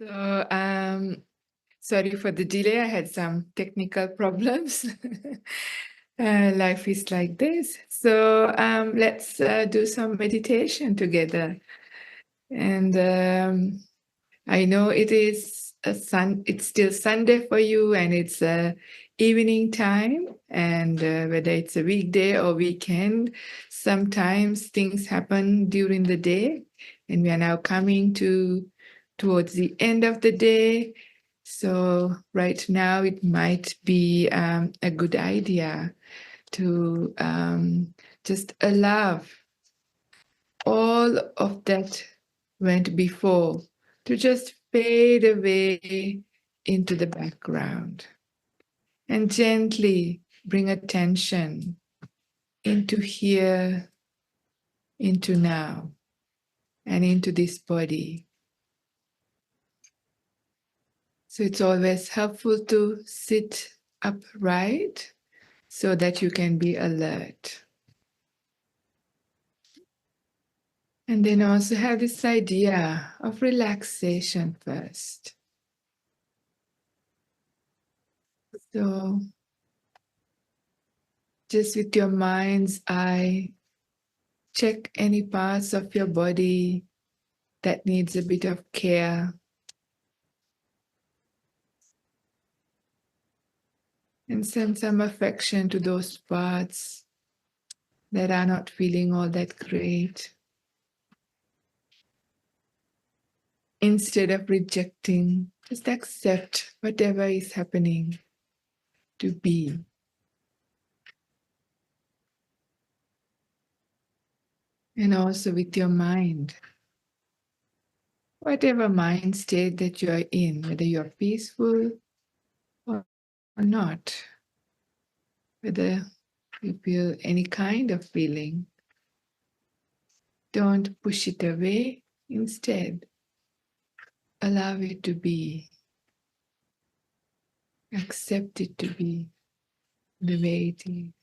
So, sorry for the delay. I had some technical problems. Life is like this. So, let's do some meditation together. And I know it is it's still Sunday for you, and it's evening time. And whether it's a weekday or weekend, sometimes things happen during the day, and we are now coming towards the end of the day. So right now, it might be a good idea to just allow all of that went before to just fade away into the background and gently bring attention into here, into now, and into this body. So it's always helpful to sit upright so that you can be alert. And then also have this idea of relaxation first. So just with your mind's eye, check any parts of your body that needs a bit of care. And send some affection to those parts that are not feeling all that great. Instead of rejecting, just accept whatever is happening to be. And also with your mind. Whatever mind state that you are in, whether you're peaceful or not, whether you feel any kind of feeling, don't push it away. Instead, allow it to be. Accept it to be the way it is.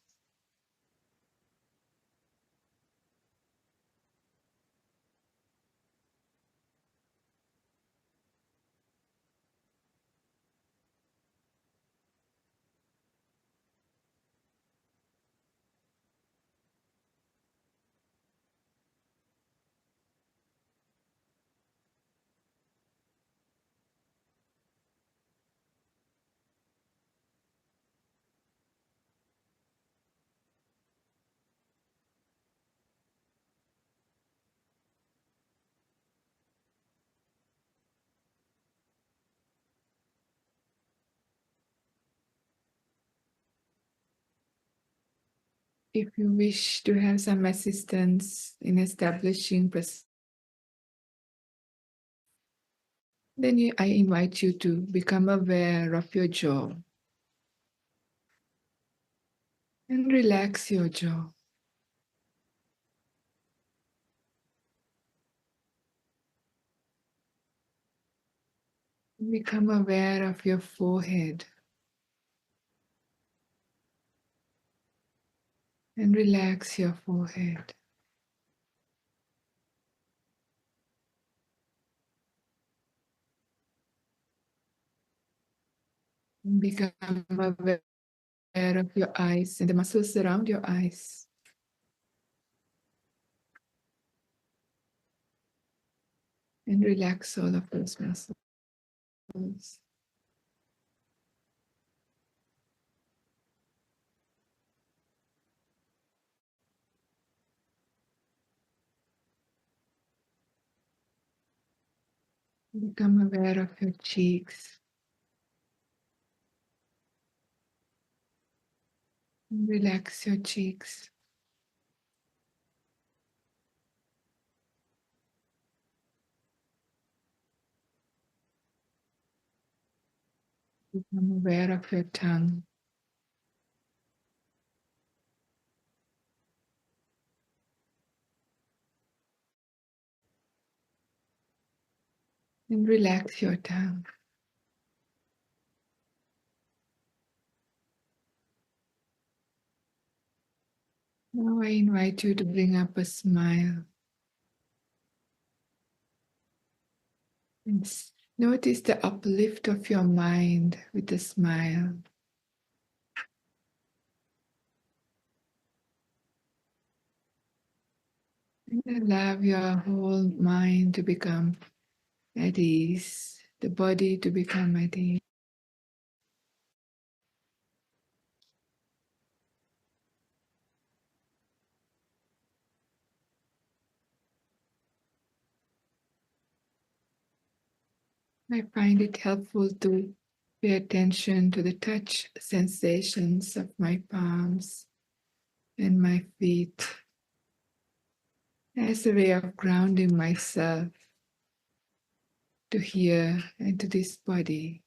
If you wish to have some assistance in establishing then I invite you to become aware of your jaw and relax your jaw. Become aware of your forehead and relax your forehead. Become aware of your eyes and the muscles around your eyes. And relax all of those muscles. Become aware of your cheeks. And relax your cheeks. Become aware of your tongue. And relax your tongue. Now I invite you to bring up a smile. And Notice the uplift of your mind with a smile. And allow your whole mind to become at ease, the body to become at ease. I find it helpful to pay attention to the touch sensations of my palms and my feet as a way of grounding myself to here and to this body.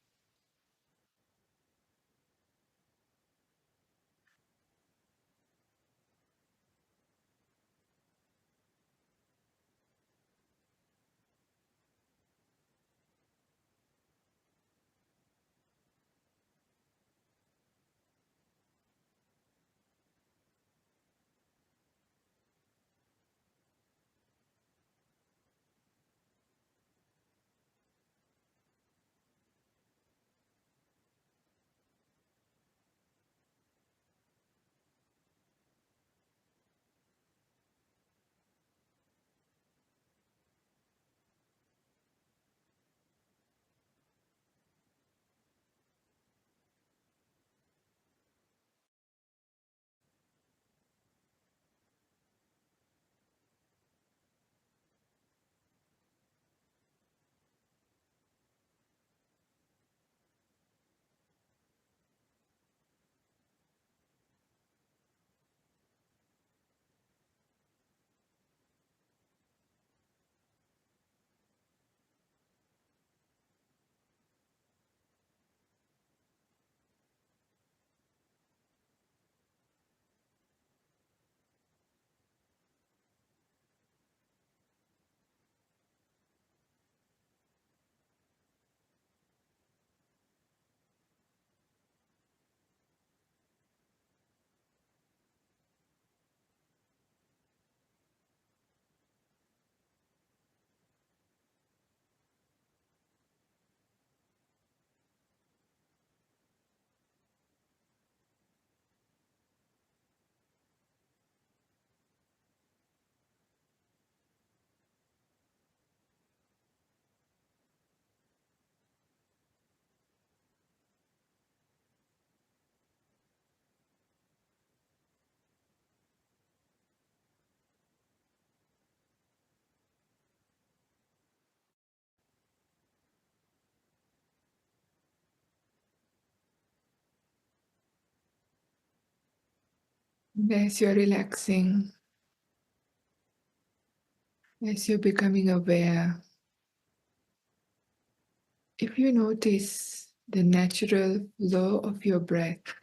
And as you're relaxing, as you're becoming aware, if you notice the natural flow of your breath,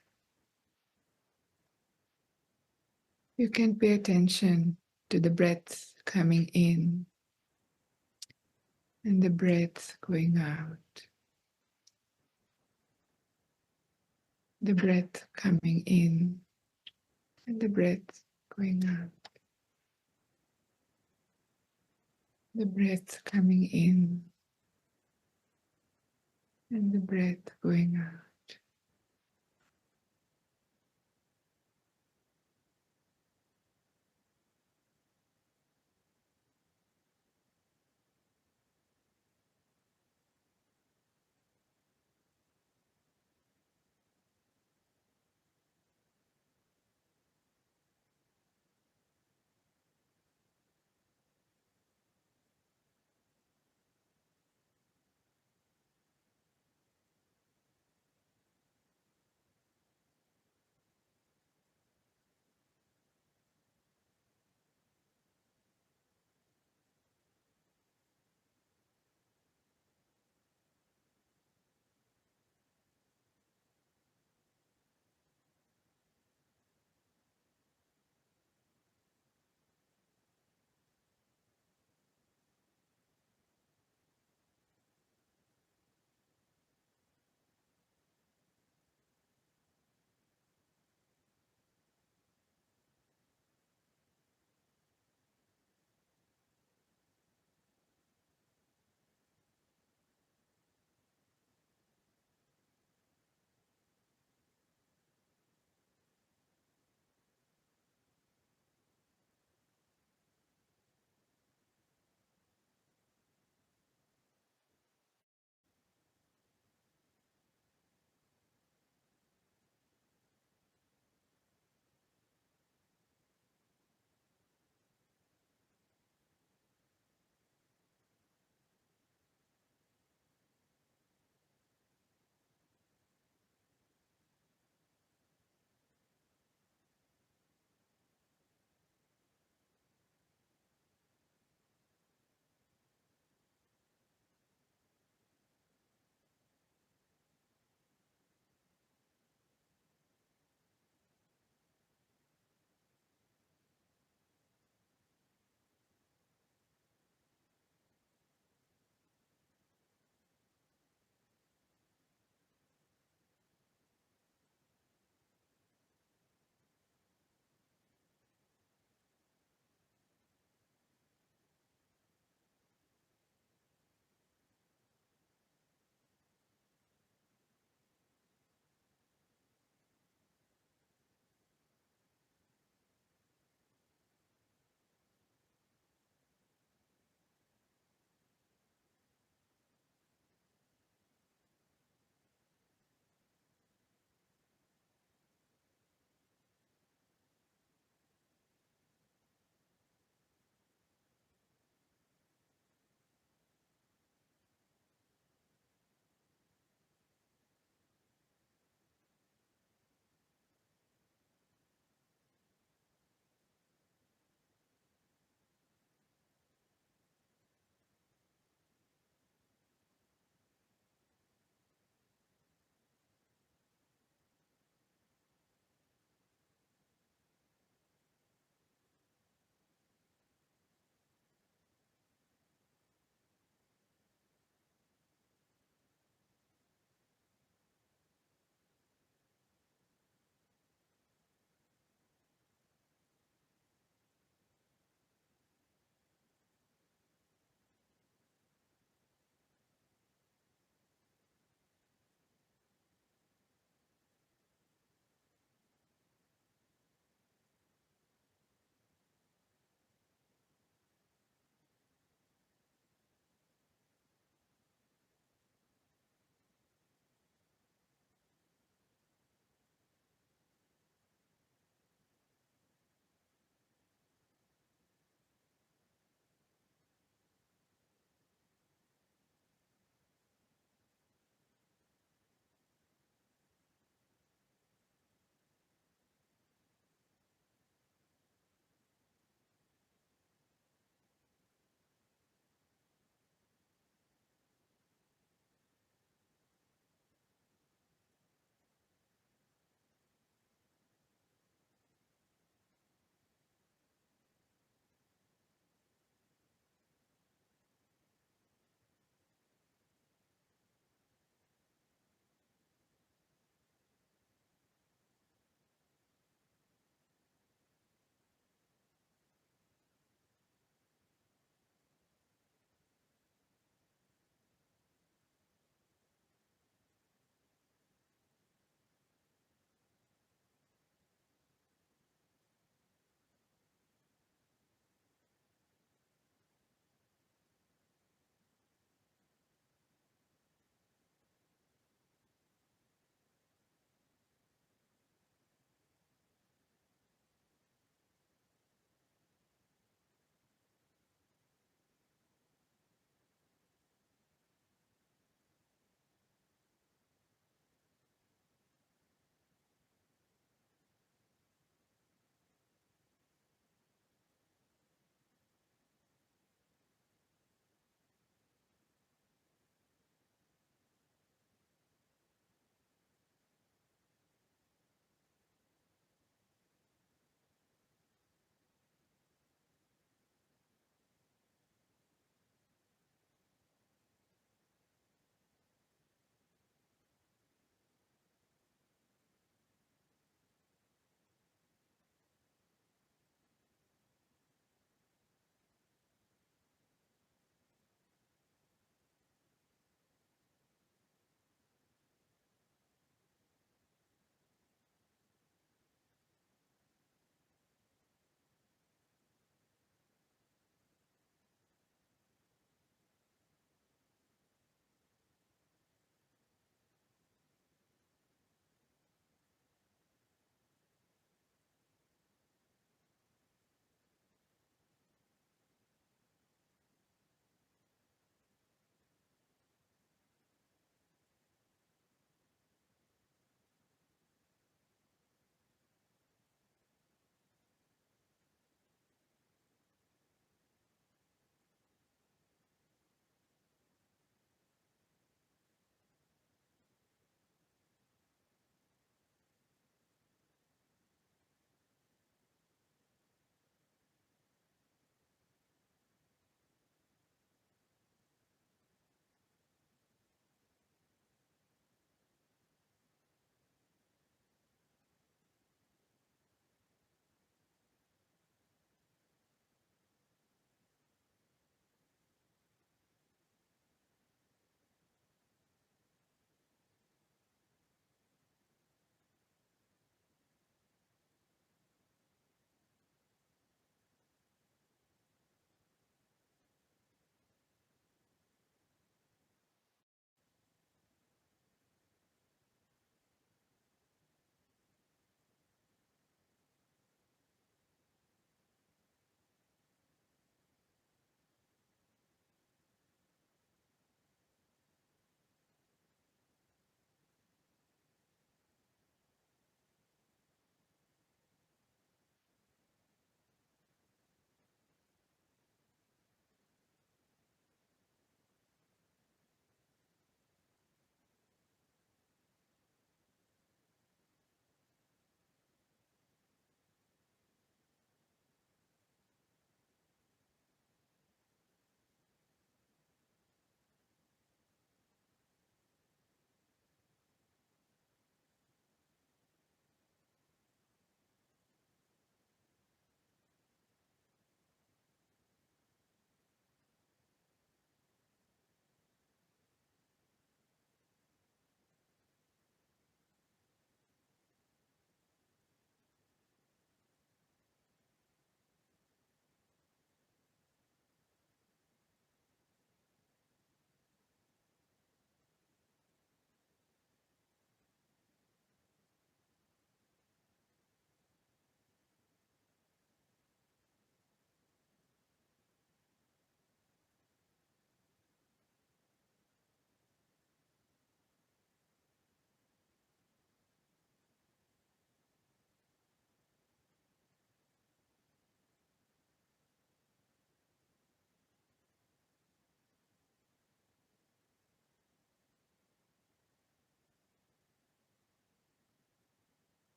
you can pay attention to the breath coming in and the breath going out. The breath coming in and the breath going out. The breath coming in and the breath going out.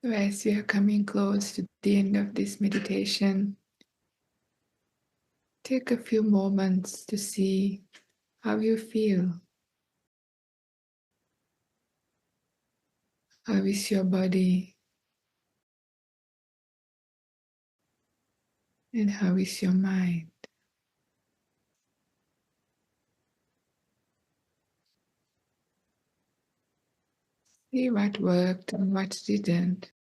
So as we are coming close to the end of this meditation, take a few moments to see how you feel. How is your body? And how is your mind? See what worked and what didn't.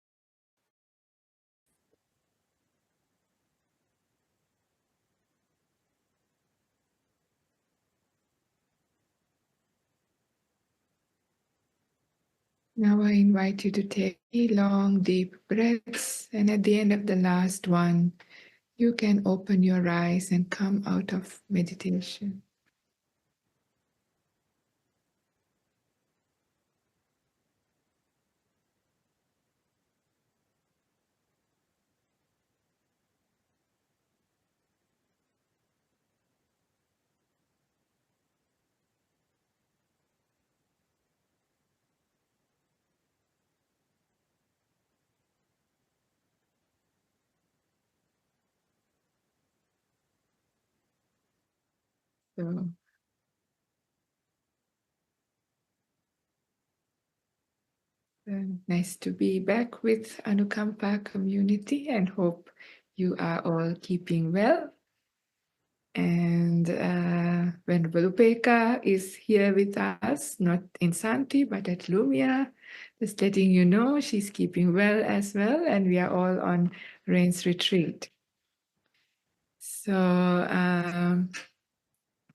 Now I invite you to take long, deep breaths, and at the end of the last one, you can open your eyes and come out of meditation. So, nice to be back with Anukampa community and hope you are all keeping well. And Venerable Upeka is here with us, not in Santi, but at Lumia. Just letting you know she's keeping well as well, and we are all on Rain's retreat. So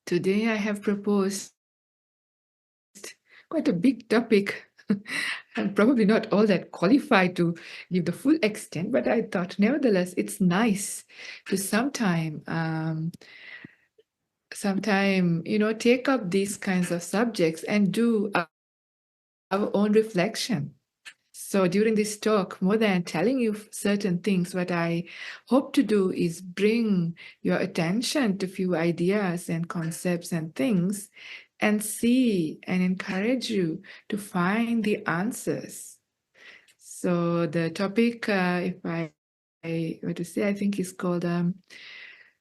today I have proposed quite a big topic. I'm probably not all that qualified to give the full extent, but I thought nevertheless it's nice to sometime, take up these kinds of subjects and do our own reflection. So during this talk, more than telling you certain things, what I hope to do is bring your attention to few ideas and concepts and things and see and encourage you to find the answers. So the topic, if I were to say, I think is called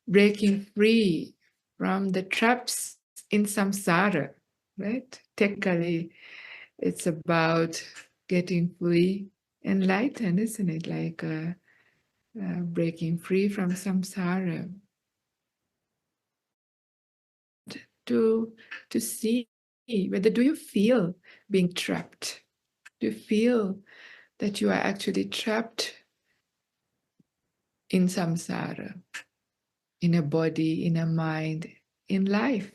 breaking free from the traps in samsara, right? Technically, it's about getting fully enlightened, isn't it? Like breaking free from samsara. To see whether do you feel being trapped? Do you feel that you are actually trapped in samsara, in a body, in a mind, in life?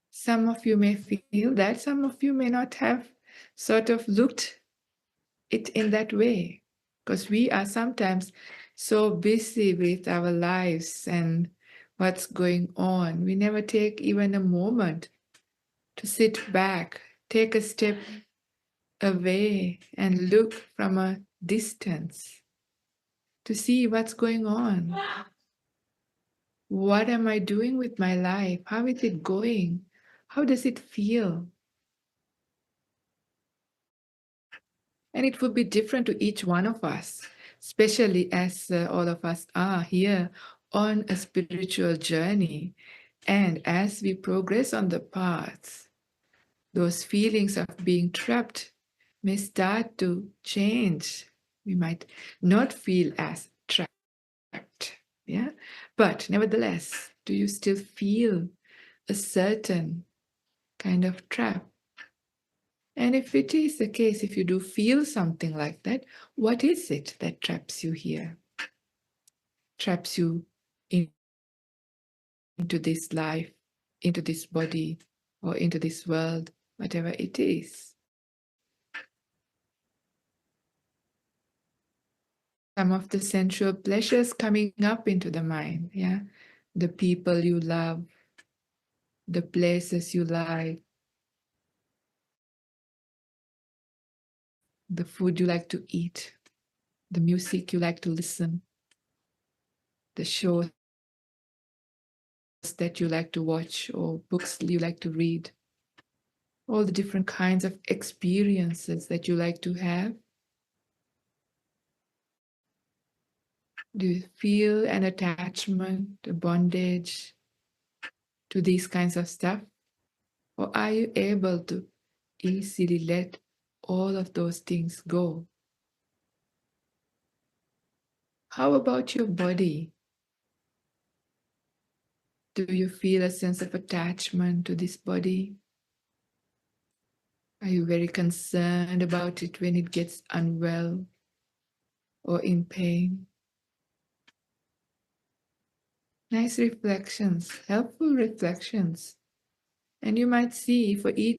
Some of you may feel that, some of you may not have sort of looked it in that way, because we are sometimes so busy with our lives and what's going on. We never take even a moment to sit back, take a step away and look from a distance to see what's going on. What am I doing with my life? How is it going? How does it feel? And it would be different to each one of us, especially as all of us are here on a spiritual journey. And as we progress on the path, those feelings of being trapped may start to change. We might not feel as trapped, yeah? But nevertheless, do you still feel a certain kind of trap? And if it is the case, if you do feel something like that, what is it that traps you here? Traps you into this life, into this body, or into this world, whatever it is. Some of the sensual pleasures coming up into the mind, yeah? The people you love, the places you like, the food you like to eat, the music you like to listen, the shows that you like to watch, or books you like to read, all the different kinds of experiences that you like to have. Do you feel an attachment, a bondage to these kinds of stuff? Or are you able to easily let all of those things go? How about your body? Do you feel a sense of attachment to this body? Are you very concerned about it when it gets unwell or in pain? Nice reflections, helpful reflections. And you might see for each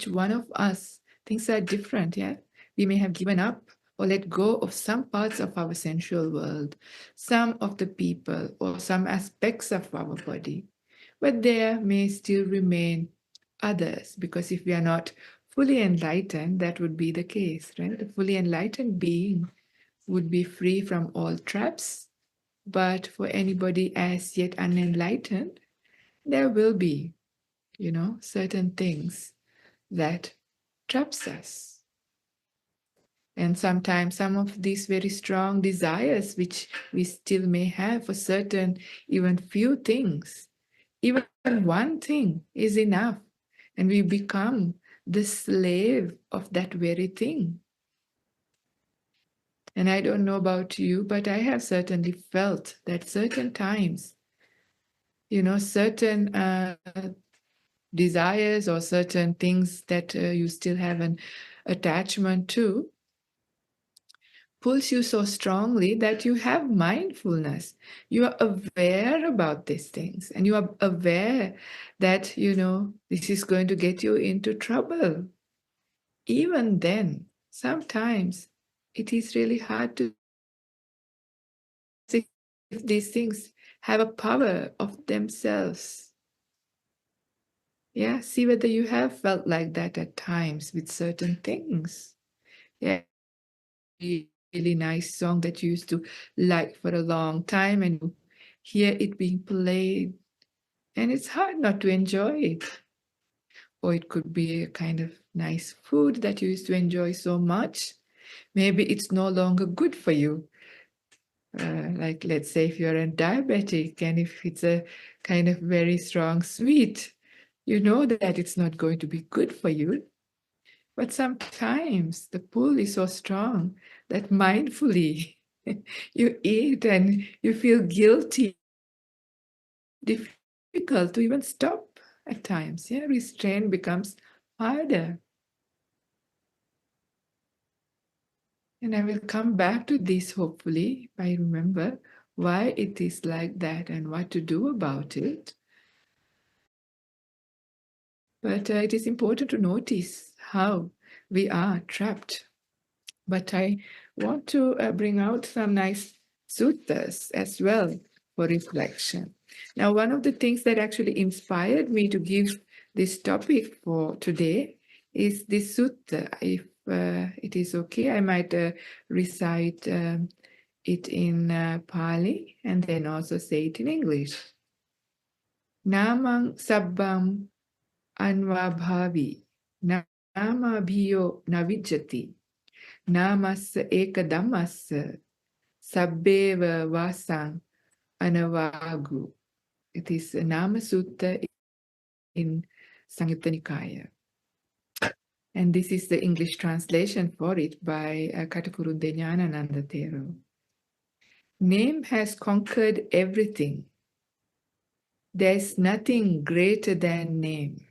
one of us, things are different, yeah? We may have given up or let go of some parts of our sensual world, some of the people, or some aspects of our body. But there may still remain others, because if we are not fully enlightened, that would be the case, right? The fully enlightened being would be free from all traps. But for anybody as yet unenlightened, there will be, certain things that traps us. And sometimes some of these very strong desires, which we still may have for certain, even few things, even one thing is enough. And we become the slave of that very thing. And I don't know about you, but I have certainly felt that certain times, certain desires or certain things that you still have an attachment to pulls you so strongly that you have mindfulness. You are aware about these things and you are aware that, this is going to get you into trouble. Even then, sometimes it is really hard to see if these things have a power of themselves. Yeah, see whether you have felt like that at times with certain things. Yeah, really nice song that you used to like for a long time and you hear it being played and it's hard not to enjoy it. Or it could be a kind of nice food that you used to enjoy so much. Maybe it's no longer good for you. Like let's say if you're a diabetic and if it's a kind of very strong sweet, you know that it's not going to be good for you. But sometimes the pull is so strong that mindfully you eat and you feel guilty, difficult to even stop at times. Yeah, restraint becomes harder. And I will come back to this hopefully if I remember why it is like that and what to do about it. But it is important to notice how we are trapped. But I want to bring out some nice suttas as well for reflection. Now, one of the things that actually inspired me to give this topic for today is this sutta. If it is okay, I might recite it in Pali and then also say it in English. Namang sabbam anvabhavi namabhiyo navijjati namassa ekadamassa sabbeva vasang anavagu. It is a Nama Sutta in Samyutta Nikaya. And this is the English translation for it by Katapuru Jnanananda Thero. Name has conquered everything. There is nothing greater than name.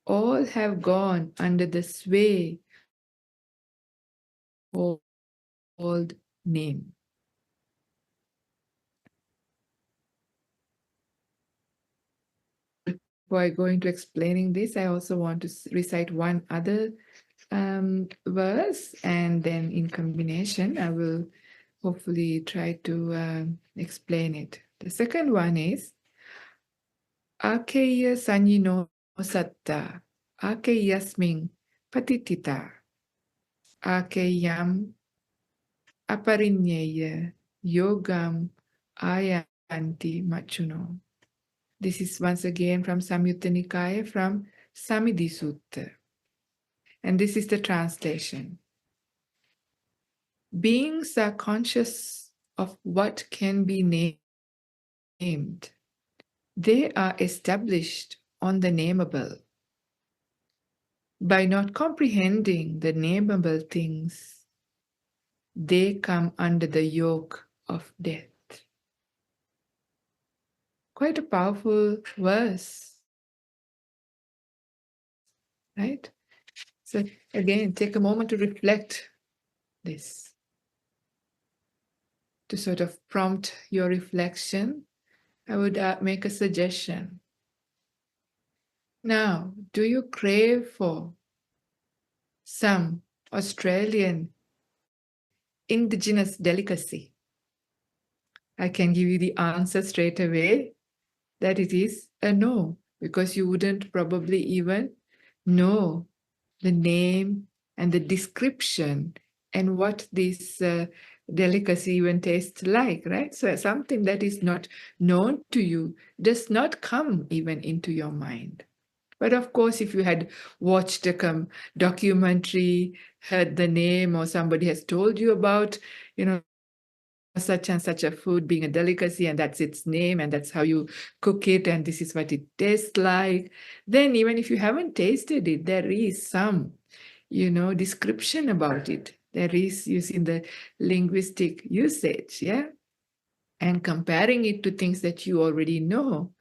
All have gone under the sway called name. Before I go into explaining this, I also want to recite one other verse, and then in combination, I will hopefully try to explain it. The second one is Akeya Sanyino Satta Akeyasming Patitita Akeyam Aparinyeya Yogam Ayanti Machuno. This is once again from Samyutta Nikaya from Samidhi Sutta. And this is the translation. Beings are conscious of what can be named. They are established on the nameable. By not comprehending the nameable things, they come under the yoke of death. Quite a powerful verse, right? So again, take a moment to reflect this, to sort of prompt your reflection. I would make a suggestion. Now, do you crave for some Australian indigenous delicacy? I can give you the answer straight away that it is a no, because you wouldn't probably even know the name and the description and what this delicacy even tastes like, right? So something that is not known to you does not come even into your mind. But of course, if you had watched a documentary, heard the name, or somebody has told you about, such and such a food being a delicacy, and that's its name, and that's how you cook it, and this is what it tastes like, then even if you haven't tasted it, there is some, description about it. There is using the linguistic usage, yeah? And comparing it to things that you already know,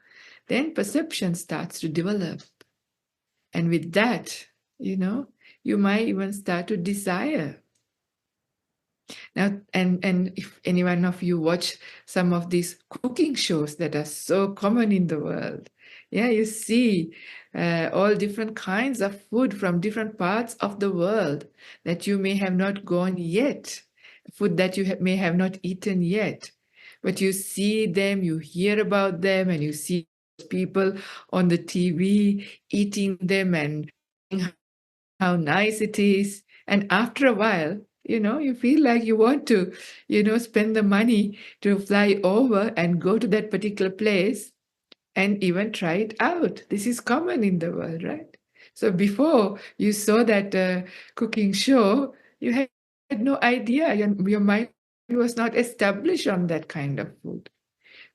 then perception starts to develop. And with that, you might even start to desire. Now, and if any one of you watch some of these cooking shows that are so common in the world, yeah, you see all different kinds of food from different parts of the world that you may have not gone yet, food that you may have not eaten yet, but you see them, you hear about them, and you see people on the TV eating them and how nice it is. And after a while, you feel like you want to, spend the money to fly over and go to that particular place and even try it out. This is common in the world, right? So before you saw that cooking show, you had no idea. Your mind was not established on that kind of food.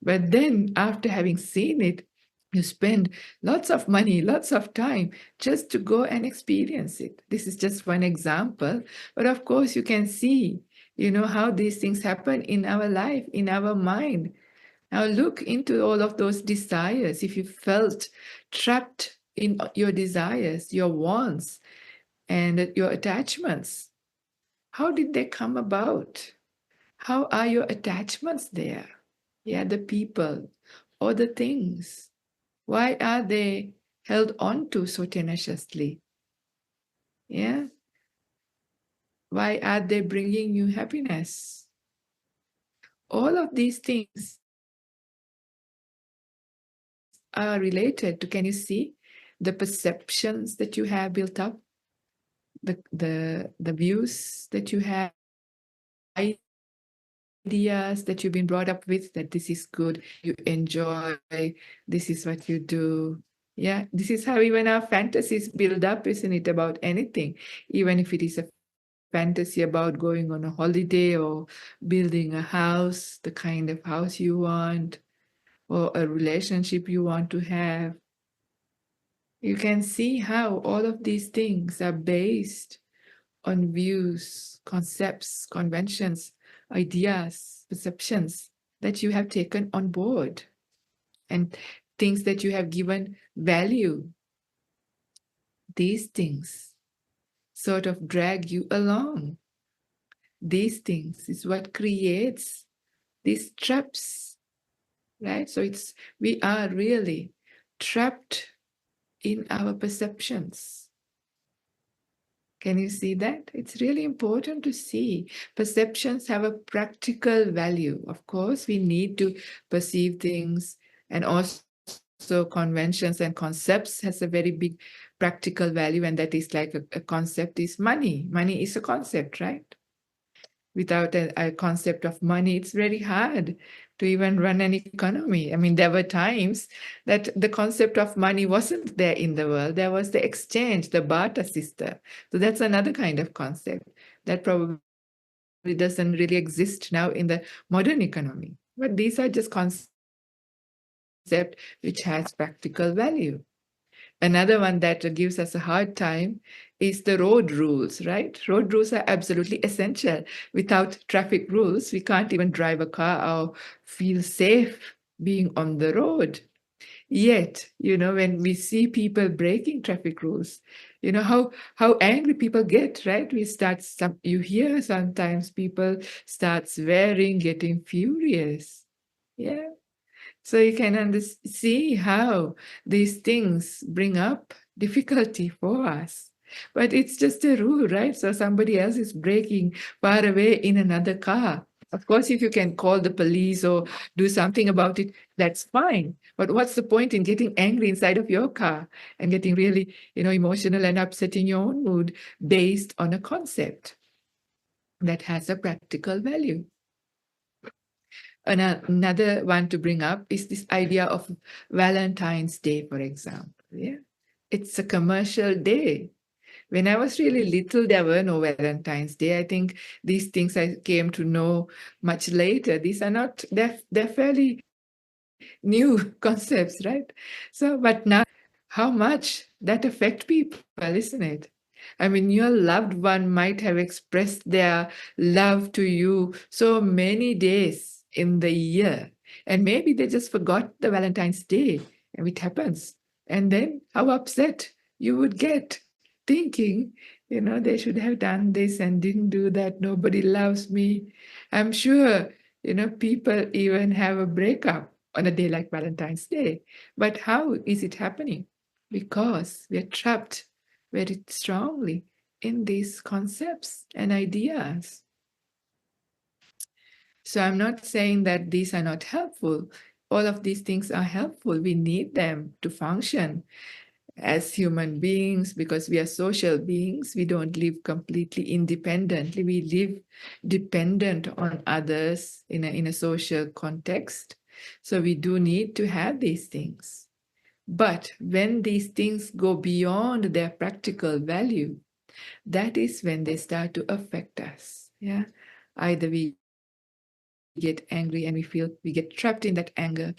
But then after having seen it, you spend lots of money, lots of time just to go and experience it. This is just one example. But of course, you can see, how these things happen in our life, in our mind. Now look into all of those desires. If you felt trapped in your desires, your wants, and your attachments, how did they come about? How are your attachments there? Yeah, the people or the things. Why are they held on to so tenaciously? Yeah. Why are they bringing you happiness? All of these things are related to, can you see the perceptions that you have built up, the views that you have, ideas that you've been brought up with, that this is good, you enjoy, this is what you do. Yeah, this is how even our fantasies build up, isn't it, about anything, even if it is a fantasy about going on a holiday or building a house, the kind of house you want, or a relationship you want to have. You can see how all of these things are based on views, concepts, conventions, ideas, perceptions that you have taken on board, and things that you have given value. These things sort of drag you along. These things is what creates these traps, right? So we are really trapped in our perceptions. Can you see that? It's really important to see. Perceptions have a practical value. Of course, we need to perceive things, and also conventions and concepts has a very big practical value, and that is like a concept is money. Money is a concept, right? Without a concept of money, it's very hard to even run an economy. I mean, there were times that the concept of money wasn't there in the world. There was the exchange, the barter system. So that's another kind of concept that probably doesn't really exist now in the modern economy. But these are just concepts which has practical value. Another one that gives us a hard time is the road rules, right? Road rules are absolutely essential. Without traffic rules, we can't even drive a car or feel safe being on the road. Yet, when we see people breaking traffic rules, how angry people get, right? You hear sometimes people start swearing, getting furious. Yeah. So you can see how these things bring up difficulty for us. But it's just a rule, right? So somebody else is braking far away in another car. Of course, if you can call the police or do something about it, that's fine. But what's the point in getting angry inside of your car and getting really, emotional and upsetting your own mood based on a concept that has a practical value? Another one to bring up is this idea of Valentine's Day, for example. Yeah, it's a commercial day. When I was really little, there were no Valentine's Day. I think these things I came to know much later. These are not, they're fairly new concepts, right? So, but now, how much that affect people, isn't it? I mean, your loved one might have expressed their love to you so many days in the year, and maybe they just forgot the Valentine's Day, and it happens. And then how upset you would get, thinking, they should have done this and didn't do that. Nobody loves me. I'm sure, people even have a breakup on a day like Valentine's Day. But how is it happening? Because we're trapped very strongly in these concepts and ideas. So I'm not saying that these are not helpful. All of these things are helpful. We need them to function as human beings because we are social beings. We don't live completely independently. We live dependent on others in a social context. So we do need to have these things. But when these things go beyond their practical value, that is when they start to affect us. Yeah. Either we get angry and we get trapped in that anger,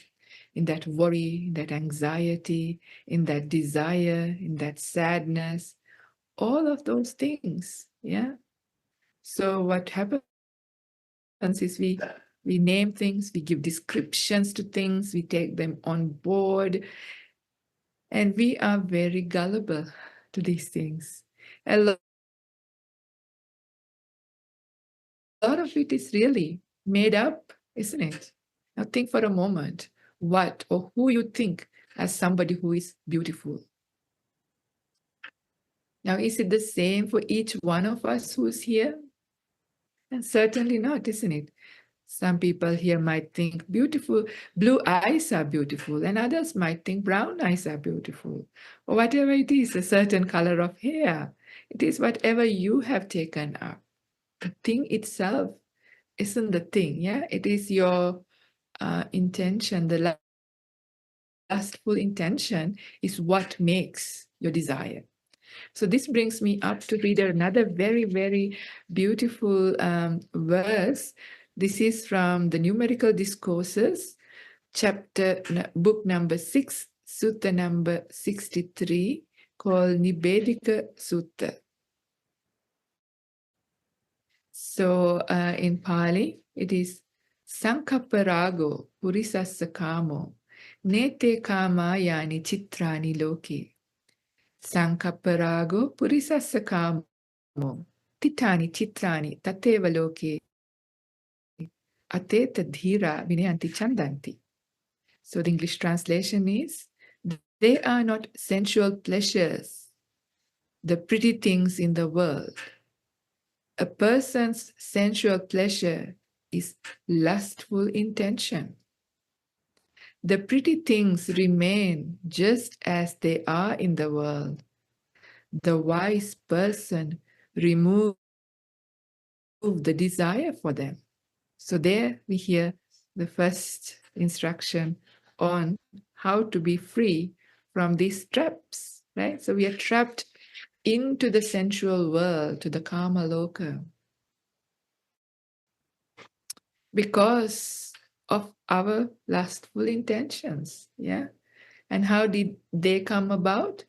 in that worry, in that anxiety, in that desire, in that sadness, all of those things. Yeah. So what happens is we name things, we give descriptions to things, we take them on board, and we are very gullible to these things. A lot of it is really made up, isn't it? Now think for a moment what or who you think as somebody who is beautiful. Now, is it the same for each one of us who's here? And certainly not, isn't it? Some people here might think beautiful, blue eyes are beautiful, and others might think brown eyes are beautiful, or whatever it is, a certain color of hair. It is whatever you have taken up. The thing itself isn't the thing, yeah? It is your intention, the lustful intention is what makes your desire. So this brings me up to read another very, very beautiful verse. This is from the Numerical Discourses, book number 6, sutta number 63, called Nibedika Sutta. So in Pali, it is Sankapparago Purisassa Kamo Nete Kama Yani Chitrani Loki. Sankapparago Purisassa Kamo Titani Chitrani Tateva Loki Ateta Dhira Vinayanti Chandanti. So the English translation is, they are not sensual pleasures, the pretty things in the world. A person's sensual pleasure is lustful intention. The pretty things remain just as they are in the world. The wise person removes the desire for them. So there we hear the first instruction on how to be free from these traps, right? So we are trapped into the sensual world, to the Kama Loka. because of our lustful intentions. Yeah. And how did they come about?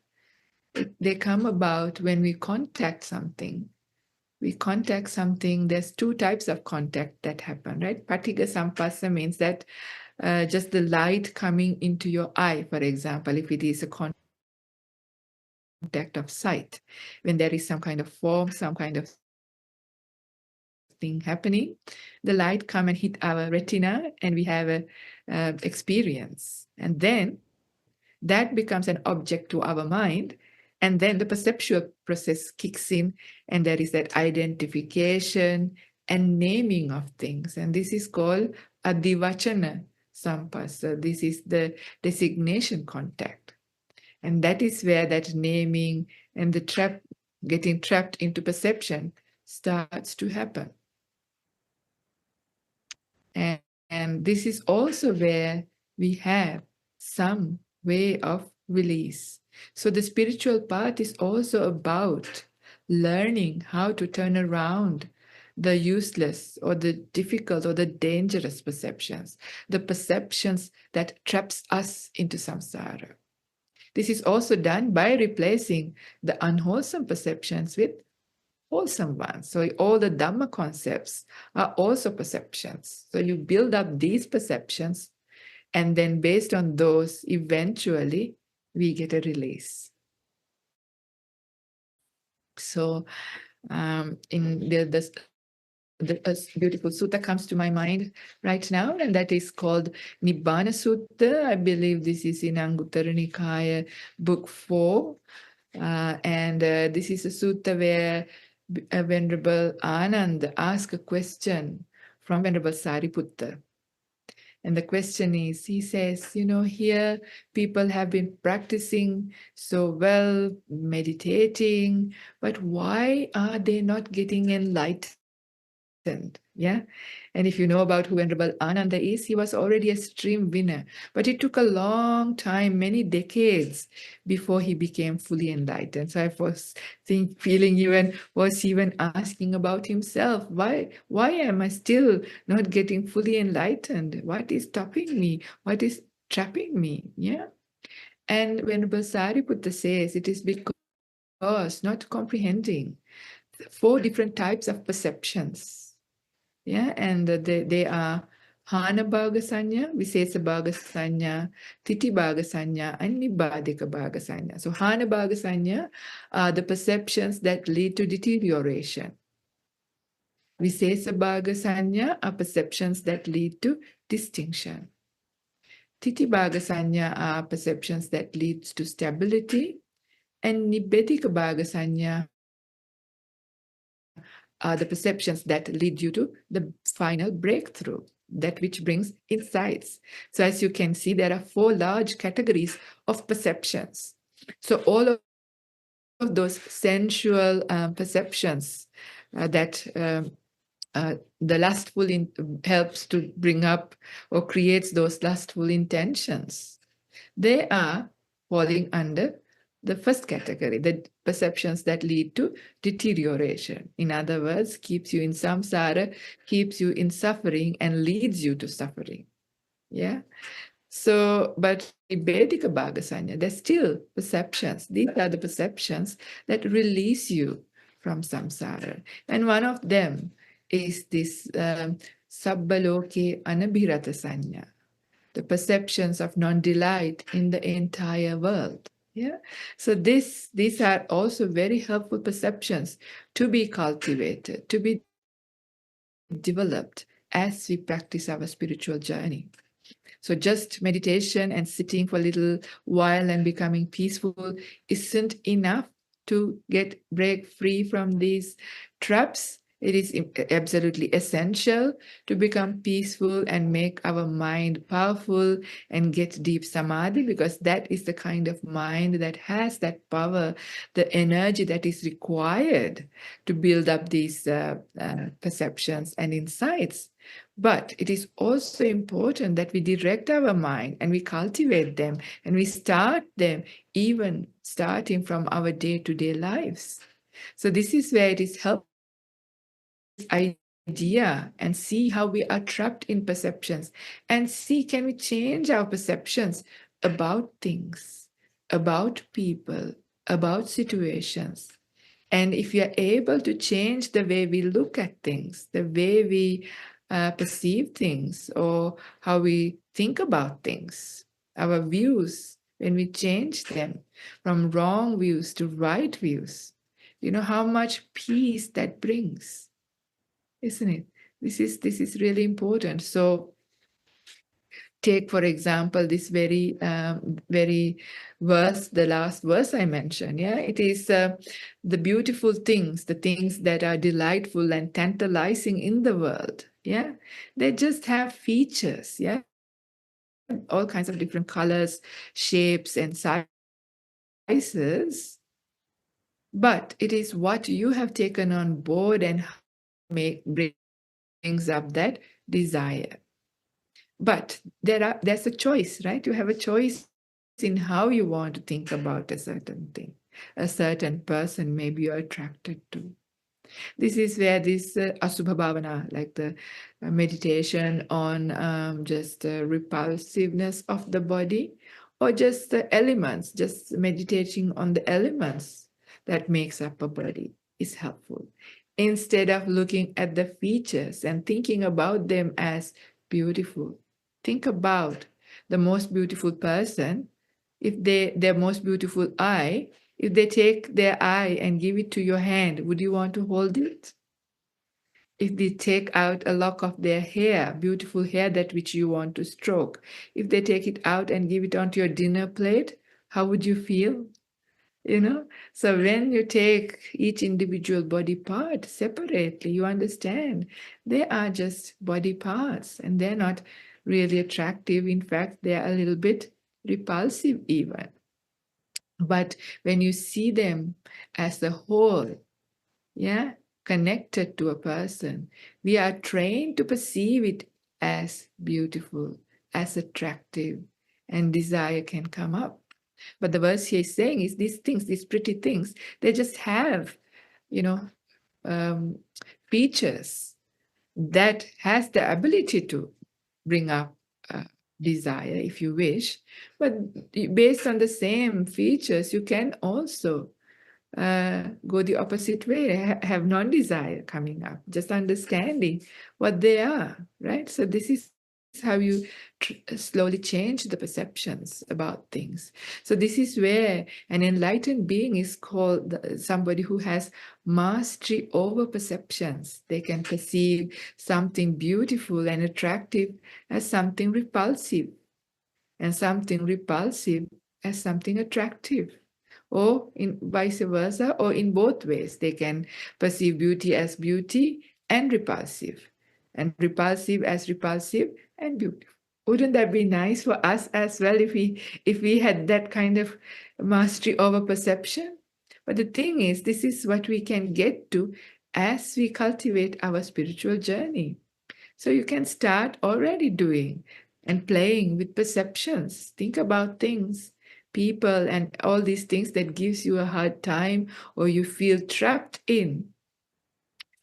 They come about when we contact something. We contact something, there's two types of contact that happen, right? Patiga sampassa means that just the light coming into your eye, for example, if it is a contact of sight, when there is some kind of form, some kind of thing happening, the light come and hit our retina and we have a experience. And then that becomes an object to our mind. And then the perceptual process kicks in, and there is that identification and naming of things. And this is called adivachana sampassa. This is the designation contact. And that is where that naming and the getting trapped into perception starts to happen. And this is also where we have some way of release. So the spiritual path is also about learning how to turn around the useless or the difficult or the dangerous perceptions, the perceptions that traps us into samsara. This is also done by replacing the unwholesome perceptions with wholesome ones. So all the Dhamma concepts are also perceptions. So you build up these perceptions, and then based on those, eventually we get a release. So in the beautiful sutta comes to my mind right now, and that is called Nibbana Sutta. I believe this is in Anguttara Nikaya, book 4. And this is a sutta where Venerable Anand asked a question from Venerable Sariputta. And the question is, he says, here people have been practicing so well, meditating, but why are they not getting enlightened? Yeah. And if you know about who Venerable Ananda is, he was already a stream winner. But it took a long time, many decades, before he became fully enlightened. So I was feeling even, was even asking about himself, why am I still not getting fully enlightened? What is stopping me? What is trapping me? Yeah. And Venerable Sariputta says it is because not comprehending 4 different types of perceptions. Yeah, and they are Hana Bhaga Sanya, Visesa Bhaga Sanya, Titi Bhaga Sanya, and Nibbadika Bhaga Sanya. So Hana Bhaga Sanya are the perceptions that lead to deterioration. Visesa Bhaga Sanya are perceptions that lead to distinction. Titi Bhaga Sanya are perceptions that leads to stability. And Nibbedika Bhaga Sanya are the perceptions that lead you to the final breakthrough, that which brings insights. So as you can see, there are 4 large categories of perceptions. So all of those sensual perceptions that the lustful helps to bring up or creates those lustful intentions, they are falling under the first category, the perceptions that lead to deterioration. In other words, keeps you in samsara, keeps you in suffering, and leads you to suffering. Yeah. So, but Vedika Bhagasanya, they're still perceptions. These are the perceptions that release you from samsara. And one of them is this Sabbaloke Anabhirata Sanya, the perceptions of non-delight in the entire world. Yeah. So these are also very helpful perceptions to be cultivated, to be developed as we practice our spiritual journey. So just meditation and sitting for a little while and becoming peaceful isn't enough to break free from these traps. It is absolutely essential to become peaceful and make our mind powerful and get deep samadhi, because that is the kind of mind that has that power, the energy that is required to build up these perceptions and insights. But it is also important that we direct our mind and we cultivate them and we start them, even starting from our day-to-day lives. So this is where it is helpful idea and see how we are trapped in perceptions and see, can we change our perceptions about things, about people, about situations. And if we are able to change the way we look at things, the way we perceive things, or how we think about things, our views, when we change them from wrong views to right views, you know how much peace that brings, isn't it? This is really important. So take, for example, this very verse, the last verse I mentioned. Yeah, it is the beautiful things, the things that are delightful and tantalizing in the world. Yeah, they just have features. Yeah, all kinds of different colors, shapes, and sizes. But it is what you have taken on board and brings up that desire. But there's a choice, right? You have a choice in how you want to think about a certain thing, a certain person maybe you're attracted to. This is where this Asubha Bhavana, like the meditation on just the repulsiveness of the body, or just the elements, just meditating on the elements that makes up a body is helpful. Instead of looking at the features and thinking about them as beautiful, think about the most beautiful person. If their most beautiful eye, if they take their eye and give it to your hand, would you want to hold it? If they take out a lock of their hair, beautiful hair, that which you want to stroke, if they take it out and give it onto your dinner plate, how would you feel? You know? So when you take each individual body part separately, you understand they are just body parts and they're not really attractive. In fact, they are a little bit repulsive even. But when you see them as a whole, yeah, connected to a person, we are trained to perceive it as beautiful, as attractive, and desire can come up. But the verse here is saying is these things, these pretty things, they just have, you know, um, features that has the ability to bring up desire, if you wish. But based on the same features, you can also go the opposite way, have non-desire coming up, just understanding what they are, right? So this is how you slowly change the perceptions about things. So this is where an enlightened being is called somebody who has mastery over perceptions. They can perceive something beautiful and attractive as something repulsive, and something repulsive as something attractive, or in vice versa, or in both ways. They can perceive beauty as beauty and repulsive as repulsive and beautiful. Wouldn't that be nice for us as well if we had that kind of mastery over perception? But the thing is, this is what we can get to as we cultivate our spiritual journey. So you can start already doing and playing with perceptions. Think about things, people, and all these things that gives you a hard time or you feel trapped in.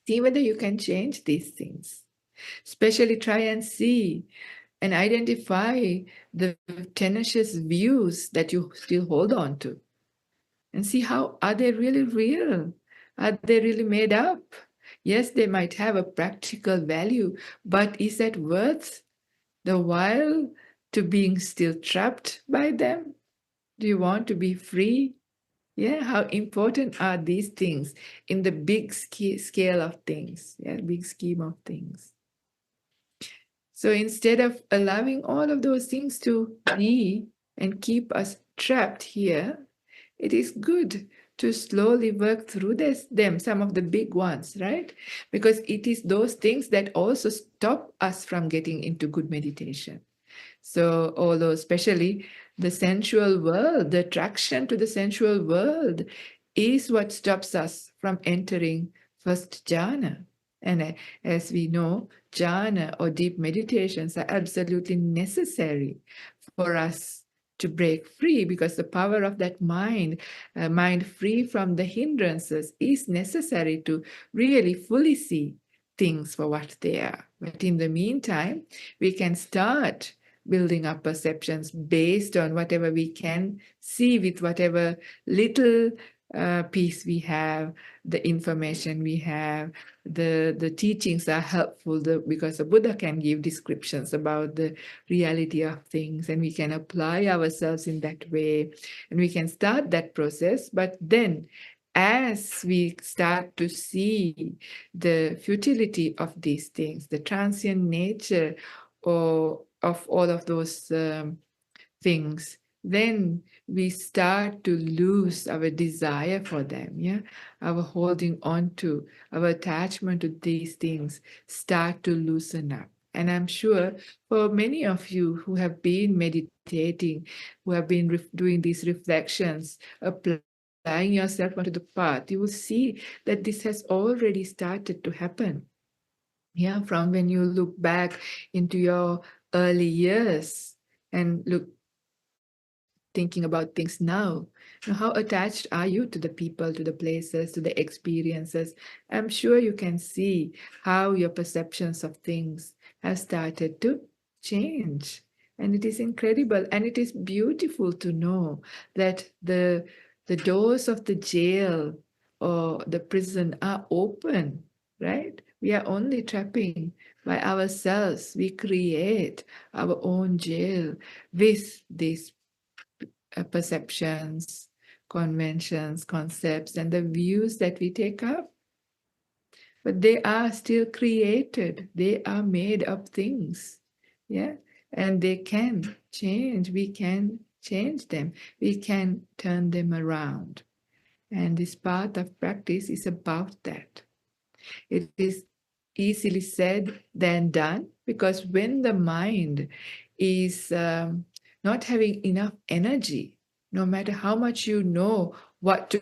See whether you can change these things. Especially try and see and identify the tenacious views that you still hold on to. And see, how are they really real? Are they really made up? Yes, they might have a practical value, but is that worth the while to being still trapped by them? Do you want to be free? Yeah, how important are these things in the big scale of things? Yeah, big scheme of things. So instead of allowing all of those things to be and keep us trapped here, it is good to slowly work through them, some of the big ones, right? Because it is those things that also stop us from getting into good meditation. So, although especially the sensual world, the attraction to the sensual world is what stops us from entering first jhana. And as we know, jhana or deep meditations are absolutely necessary for us to break free, because the power of that mind free from the hindrances, is necessary to really fully see things for what they are. But in the meantime, we can start building up perceptions based on whatever we can see with whatever little piece we have, the information we have. The teachings are helpful because the Buddha can give descriptions about the reality of things, and we can apply ourselves in that way, and we can start that process. But then as we start to see the futility of these things, the transient nature of all of those things, then we start to lose our desire for them, yeah? Our holding on to, our attachment to these things start to loosen up. And I'm sure for many of you who have been meditating, who have been doing these reflections, applying yourself onto the path, you will see that this has already started to happen. Yeah, from when you look back into your early years and look thinking about things now. How attached are you to the people, to the places, to the experiences? I'm sure you can see how your perceptions of things have started to change. And it is incredible, and it is beautiful to know that the doors of the jail or the prison are open, right? We are only trapping by ourselves. We create our own jail with these perceptions, conventions, concepts, and the views that we take up. But they are still created. They are made of things. Yeah. And they can change. We can change them. We can turn them around. And this path of practice is about that. It is easily said than done, because when the mind is not having enough energy, no matter how much you know what to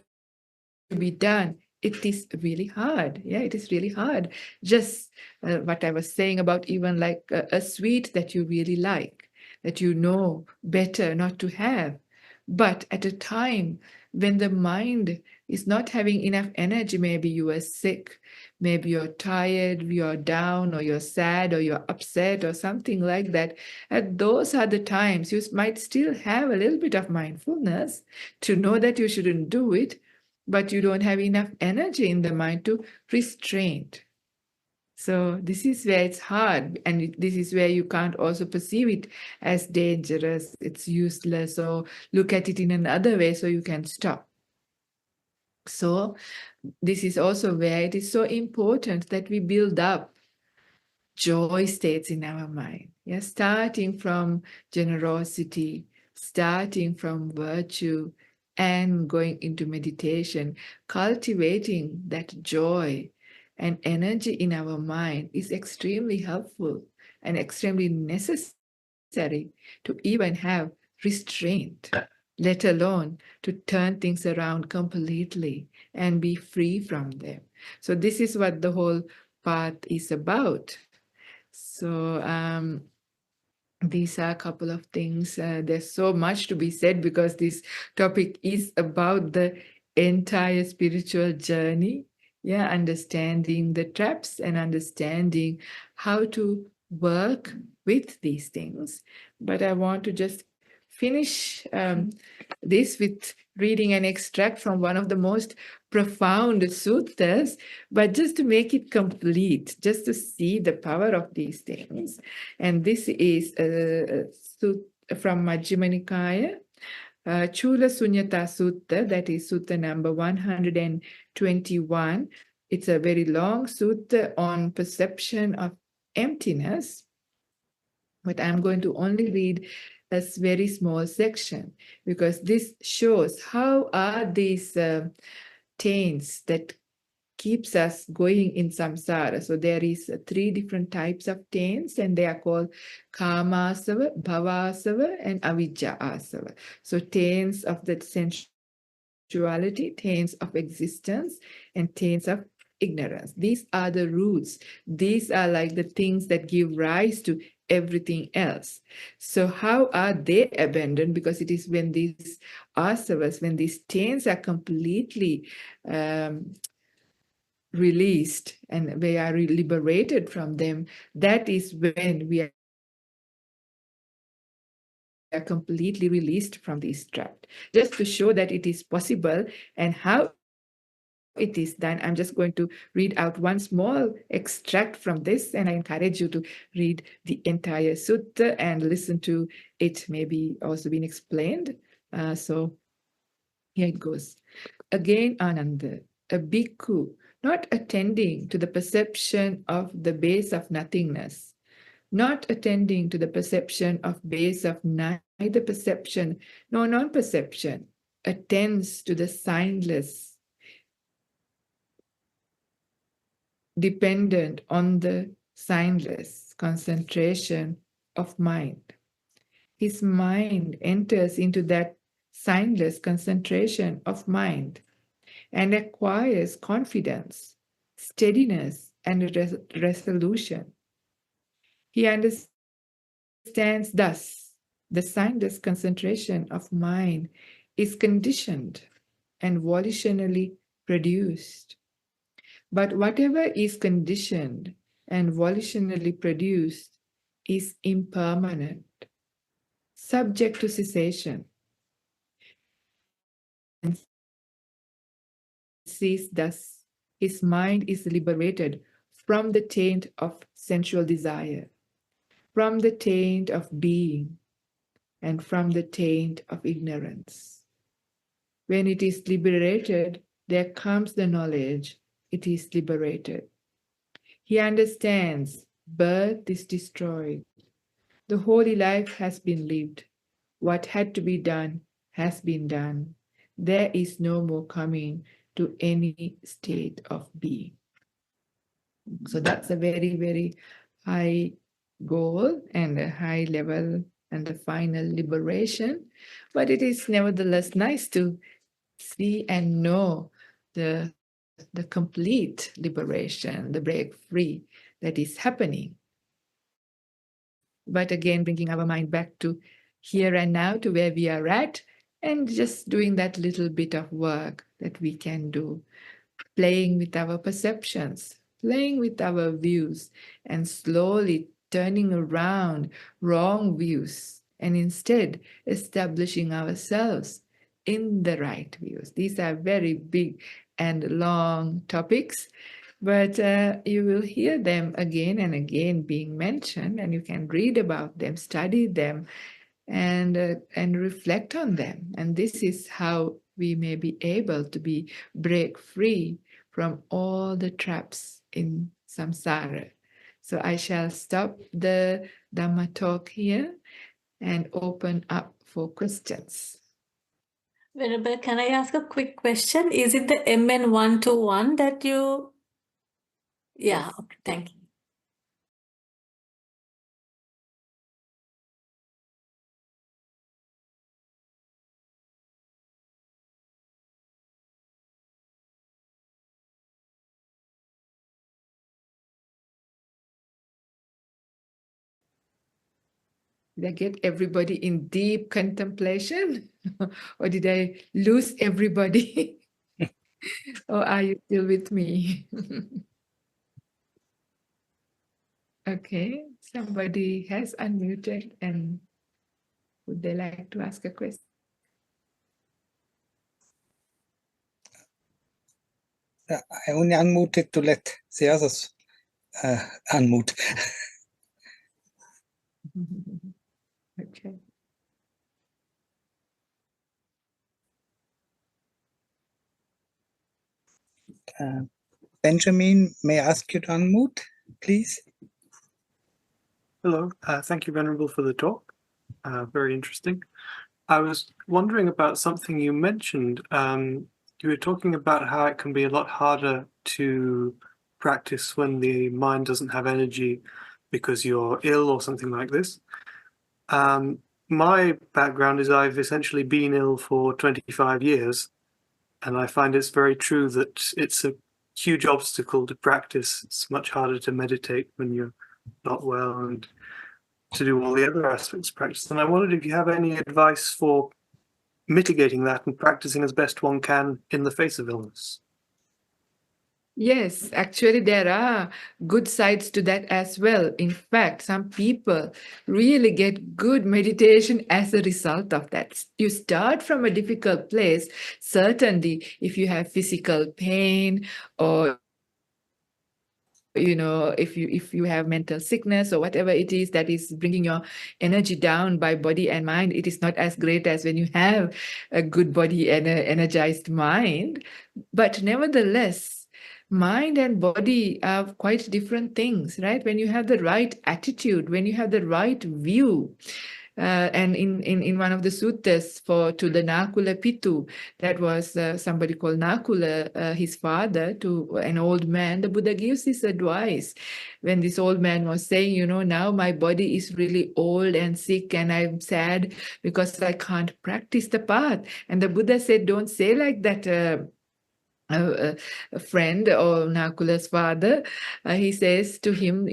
be done, it is really hard. Yeah, it is really hard. Just what I was saying about even like a sweet that you really like, that you know better not to have. But at a time when the mind is not having enough energy, maybe you are sick, maybe you're tired, you're down, or you're sad, or you're upset, or something like that. And those are the times you might still have a little bit of mindfulness to know that you shouldn't do it, but you don't have enough energy in the mind to restrain. So this is where it's hard, and this is where you can't also perceive it as dangerous, it's useless, or look at it in another way so you can stop. So this is also where it is so important that we build up joy states in our mind. Yeah, starting from generosity, starting from virtue, and going into meditation, cultivating that joy and energy in our mind is extremely helpful and extremely necessary to even have restraint, let alone to turn things around completely and be free from them. So this is what the whole path is about. So these are a couple of things. There's so much to be said because this topic is about the entire spiritual journey. Yeah, understanding the traps and understanding how to work with these things. But I want to just finish this with reading an extract from one of the most profound suttas, but just to make it complete, just to see the power of these things. And this is from Majjhima Nikaya, Chula Sunyata Sutta, that is Sutta number 121. It's a very long sutta on perception of emptiness, but I'm going to only read a very small section because this shows how are these taints that keeps us going in samsara. So there is 3 different types of taints, and they are called kamasava, bhavasava, and avijja asava. So taints of the sensuality, taints of existence, and taints of ignorance. These are the roots. These are like the things that give rise to everything else. So how are they abandoned? Because it is when these asavas, when these taints are completely released and we are liberated from them, that is when we are completely released from this trap. Just to show that it is possible and how it is done, I'm just going to read out one small extract from this, and I encourage you to read the entire sutta and listen to it, maybe also being explained. So here it goes. Again, Ananda, a bhikkhu, not attending to the perception of the base of nothingness, not attending to the perception of base of neither perception nor non-perception, attends to the signless, dependent on the signless concentration of mind. His mind enters into that signless concentration of mind and acquires confidence, steadiness, and resolution. He understands thus the signless concentration of mind is conditioned and volitionally produced. But whatever is conditioned and volitionally produced is impermanent, subject to cessation, and sees thus his mind is liberated from the taint of sensual desire, from the taint of being, and from the taint of ignorance. When it is liberated, there comes the knowledge it is liberated. He understands birth is destroyed. The holy life has been lived. What had to be done has been done. There is no more coming to any state of being. So that's a very, very high goal and a high level and a final liberation. But it is nevertheless nice to see and know the complete liberation, the break free that is happening. But again, bringing our mind back to here and now, to where we are at, and just doing that little bit of work that we can do, playing with our perceptions, playing with our views, and slowly turning around wrong views, and instead establishing ourselves in the right views. These are very big and long topics, but you will hear them again and again being mentioned, and you can read about them, study them, and reflect on them. And this is how we may be able to break free from all the traps in samsara. So I shall stop the Dhamma talk here and open up for questions. Venerable, can I ask a quick question? Is it the MN 121 that you... Yeah, Yes. okay, thank you. Did I get everybody in deep contemplation? Or did I lose everybody? Or are you still with me? Okay, somebody has unmuted, and would they like to ask a question? I only unmuted to let the others unmute. Okay. Benjamin, may I ask you to unmute, please? Hello, thank you, Venerable, for the talk. Very interesting. I was wondering about something you mentioned. You were talking about how it can be a lot harder to practice when the mind doesn't have energy because you're ill or something like this. My background is I've essentially been ill for 25 years, and I find it's very true that it's a huge obstacle to practice. It's much harder to meditate when you're not well and to do all the other aspects of practice. And I wondered if you have any advice for mitigating that and practicing as best one can in the face of illness. Yes, actually, there are good sides to that as well. In fact, some people really get good meditation as a result of that. You start from a difficult place. Certainly, if you have physical pain, or if you have mental sickness or whatever it is that is bringing your energy down by body and mind, it is not as great as when you have a good body and an energized mind. But nevertheless, mind and body are quite different things, right? When you have the right attitude, when you have the right view, and in one of the suttas to the Nakula Pitu, that was somebody called Nakula, his father, to an old man, the Buddha gives this advice. When this old man was saying, now my body is really old and sick and I'm sad because I can't practice the path. And the Buddha said, don't say like that, a friend or Nakula's father. He says to him,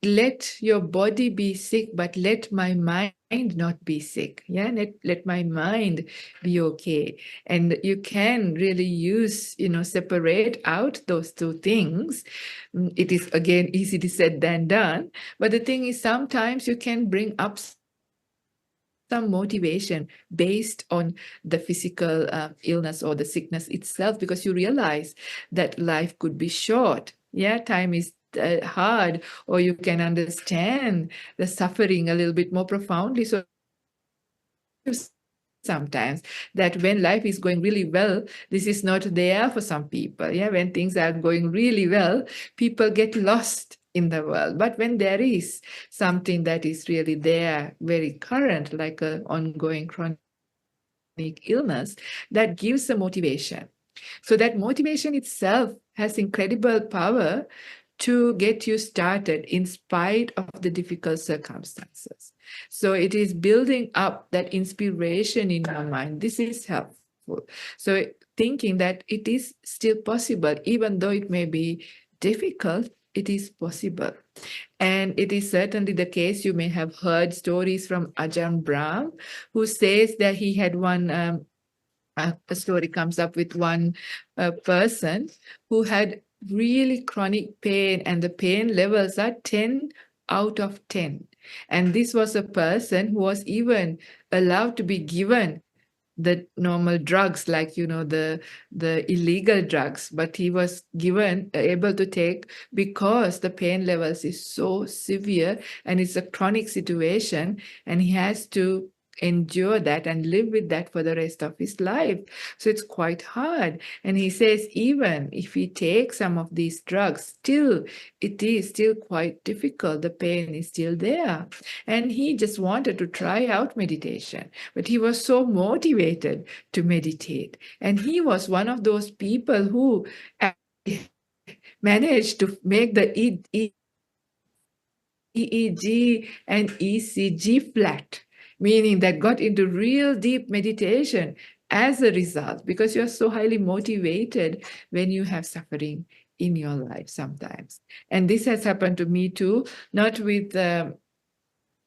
let your body be sick, but let my mind not be sick. Yeah, let my mind be okay. And you can really use, separate out those two things. It is, again, easily said than done. But the thing is, sometimes you can bring up some motivation based on the physical illness or the sickness itself, because you realize that life could be short. Yeah, time is hard, or you can understand the suffering a little bit more profoundly. So sometimes that when life is going really well, this is not there for some people. Yeah, when things are going really well, people get lost in the world. But when there is something that is really there, very current, like an ongoing chronic illness, that gives a motivation. So that motivation itself has incredible power to get you started in spite of the difficult circumstances. So it is building up that inspiration in your mind. This is helpful. So thinking that it is still possible, even though it may be difficult, it is possible. And it is certainly the case. You may have heard stories from Ajahn Brahm, who says that he had a story comes up with one person who had really chronic pain, and the pain levels are 10 out of 10. And this was a person who was even allowed to be given the normal drugs, like, the illegal drugs, but he was able to take, because the pain levels is so severe and it's a chronic situation, and he has to endure that and live with that for the rest of his life. So it's quite hard. And he says, even if he takes some of these drugs, it is still quite difficult. The pain is still there. And he just wanted to try out meditation, but he was so motivated to meditate. And he was one of those people who managed to make the EEG and ECG flat, meaning that got into real deep meditation as a result, because you're so highly motivated when you have suffering in your life sometimes. And this has happened to me too, not with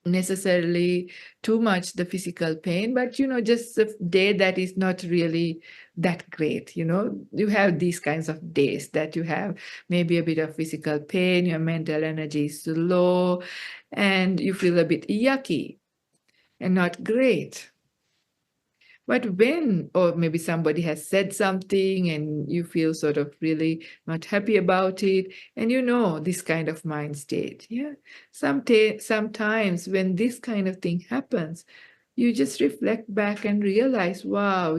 necessarily too much the physical pain, but just a day that is not really that great. You have these kinds of days that you have maybe a bit of physical pain, your mental energy is low, and you feel a bit yucky and not great. But or maybe somebody has said something and you feel sort of really not happy about it, and this kind of mind state. Yeah. Sometimes when this kind of thing happens, you just reflect back and realize, wow,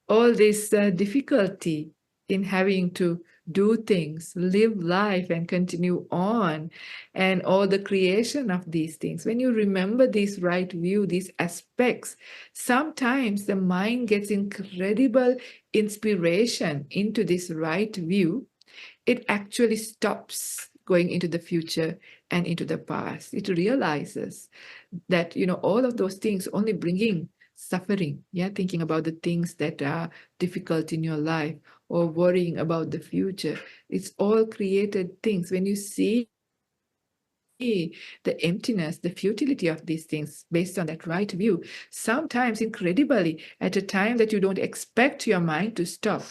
all this difficulty in having to do things, live life and continue on, and all the creation of these things. When you remember this right view, these aspects, sometimes the mind gets incredible inspiration into this right view. It actually stops going into the future and into the past. It realizes that, all of those things only bringing suffering. Yeah, thinking about the things that are difficult in your life or worrying about the future. It's all created things. When you see the emptiness, the futility of these things based on that right view, sometimes incredibly, at a time that you don't expect your mind to stop,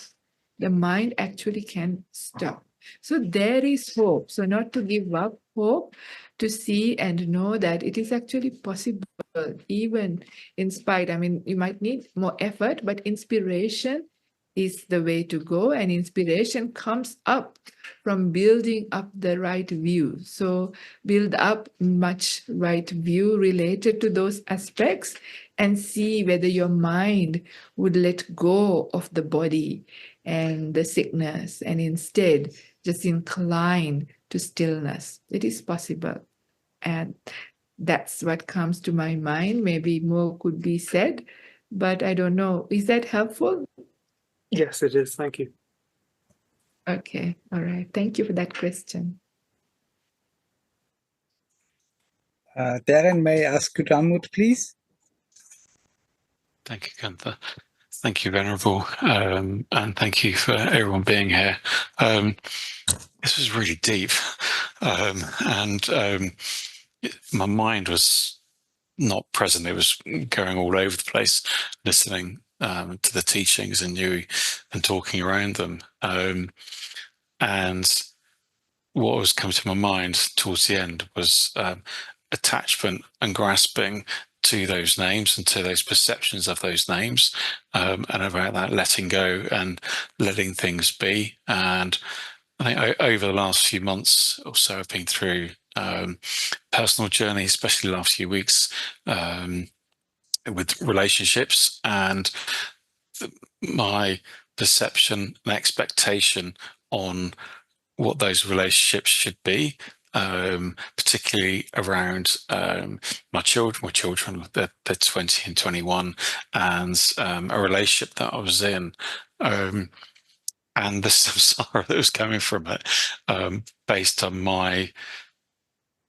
the mind actually can stop. So there is hope. So not to give up hope, to see and know that it is actually possible, even in spite. I mean, you might need more effort, but inspiration is the way to go. And inspiration comes up from building up the right view. So build up much right view related to those aspects and see whether your mind would let go of the body and the sickness and instead just incline to stillness. It is possible. And that's what comes to my mind. Maybe more could be said, but I don't know. Is that helpful? Yes, it is. Thank you. Okay. All right. Thank you for that question. Darren, may I ask you to unmute, please? Thank you, Gunther. Thank you, Venerable, and thank you for everyone being here. This was really deep, and my mind was not present. It was going all over the place, listening to the teachings and you and talking around them. And what was coming to my mind towards the end was attachment and grasping to those names and to those perceptions of those names, and about that letting go and letting things be. And I think over the last few months or so, I've been through personal journey, especially the last few weeks, with relationships, and my perception and expectation on what those relationships should be, particularly around my children, they're 20 and 21, and a relationship that I was in, and the samsara that was coming from it, based on my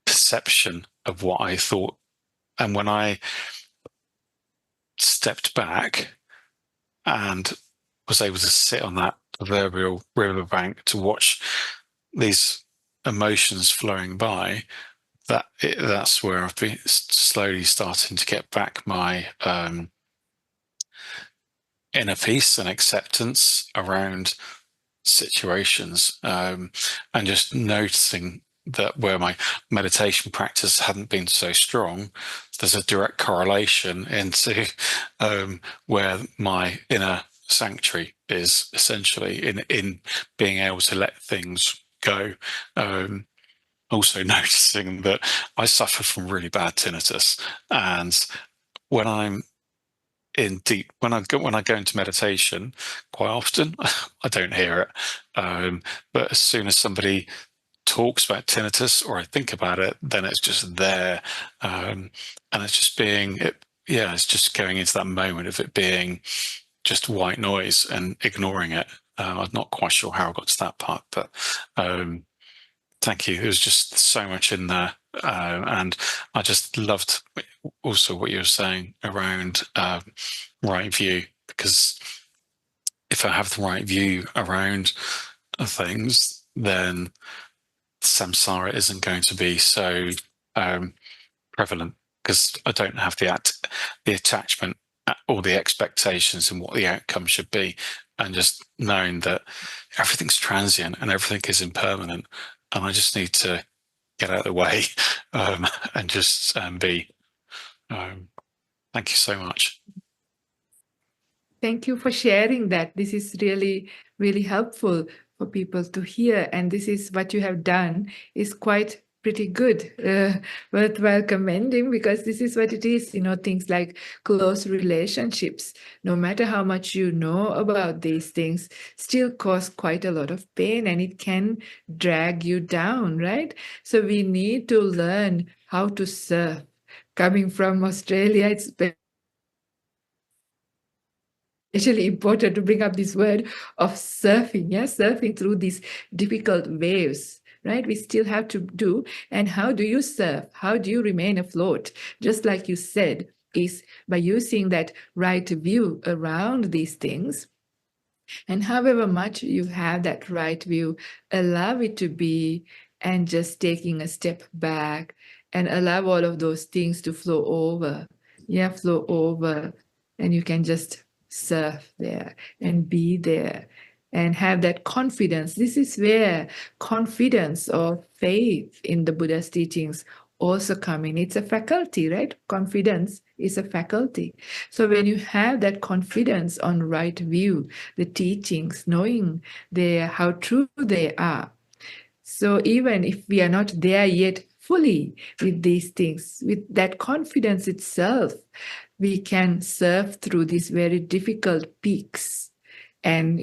perception of what I thought. And when I stepped back and was able to sit on that proverbial riverbank to watch these emotions flowing by, that's where I've been slowly starting to get back my inner peace and acceptance around situations, and just noticing that where my meditation practice hadn't been so strong, there's a direct correlation into where my inner sanctuary is, essentially in being able to let things go. Also noticing that I suffer from really bad tinnitus, and when I'm when I go into meditation, quite often I don't hear it, but as soon as somebody talks about tinnitus or I think about it, then it's just there, and it's just it's just going into that moment of it being just white noise and ignoring it. I'm not quite sure how I got to that part, but thank you. There was just so much in there, and I just loved also what you were saying around right view, because if I have the right view around things, then samsara isn't going to be so prevalent, because I don't have the attachment or the expectations and what the outcome should be, and just knowing that everything's transient and everything is impermanent, and I just need to get out of the way and just be. Thank you so much. Thank you for sharing that. This is really, really helpful for people to hear. And this is what you have done is quite pretty good, worthwhile commending, because this is what it is, things like close relationships, no matter how much you know about these things, still cause quite a lot of pain, and it can drag you down, right? So we need to learn how to surf. Coming from Australia, it's especially important to bring up this word of surfing, surfing through these difficult waves, right? We still have to do. And how do you surf? How do you remain afloat? Just like you said, is by using that right view around these things. And however much you have that right view, allow it to be, and just taking a step back and allow all of those things to flow over. Flow over. And you can just surf there and be there and have that confidence. This is where confidence or faith in the Buddha's teachings also come in. It's a faculty, right? Confidence is a faculty. So when you have that confidence on right view, the teachings, knowing how true they are. So even if we are not there yet fully with these things, with that confidence itself, we can surf through these very difficult peaks and,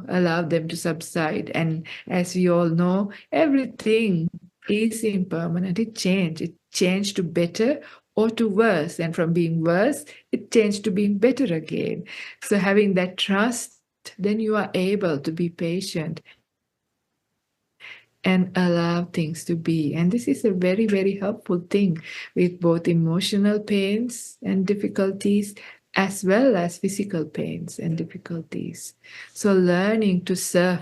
allow them to subside. And as we all know, everything is impermanent. It changed to better or to worse. And from being worse, it changed to being better again. So having that trust, then you are able to be patient and allow things to be. And this is a very, very helpful thing with both emotional pains and difficulties, as well as physical pains and difficulties. So learning to surf